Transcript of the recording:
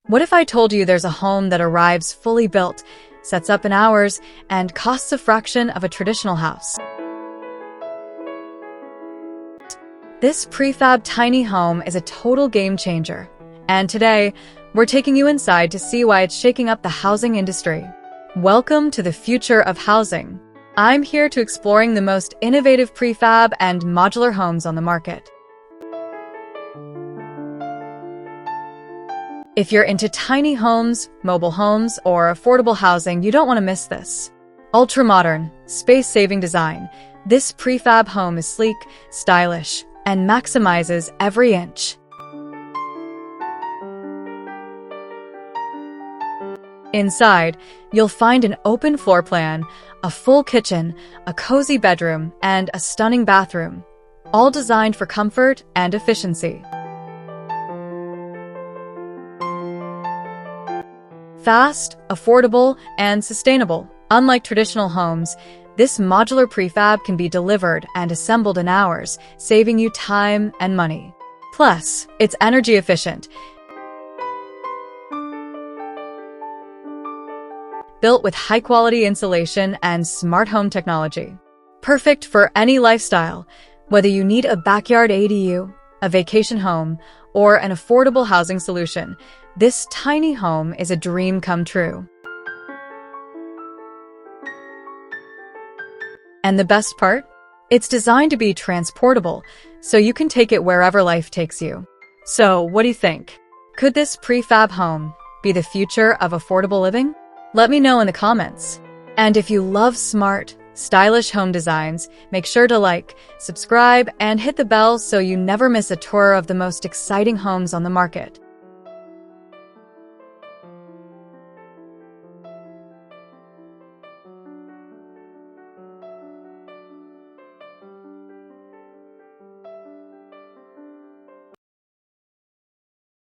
What if I told you there's a home that arrives fully built, sets up in hours, and costs a fraction of a traditional house? This prefab tiny home is a total game changer. And today, we're taking you inside to see why it's shaking up the housing industry. Welcome to the future of housing. I'm here to exploring the most innovative prefab and modular homes on the market. If you're into tiny homes, mobile homes, or affordable housing, you don't want to miss this. Ultra-modern, space-saving design, this prefab home is sleek, stylish, and maximizes every inch. Inside, you'll find an open floor plan, a full kitchen, a cozy bedroom, and a stunning bathroom, all designed for comfort and efficiency. Fast, affordable, and sustainable. Unlike traditional homes, this modular prefab can be delivered and assembled in hours, saving you time and money. Plus, it's energy efficient. Built with high-quality insulation and smart home technology. Perfect for any lifestyle, whether you need a backyard ADU, a vacation home, or an affordable housing solution. This tiny home is a dream come true. And the best part? It's designed to be transportable, so you can take it wherever life takes you. So, what do you think? Could this prefab home be the future of affordable living? Let me know in the comments. And if you love smart, stylish home designs, make sure to like, subscribe, and hit the bell so you never miss a tour of the most exciting homes on the market.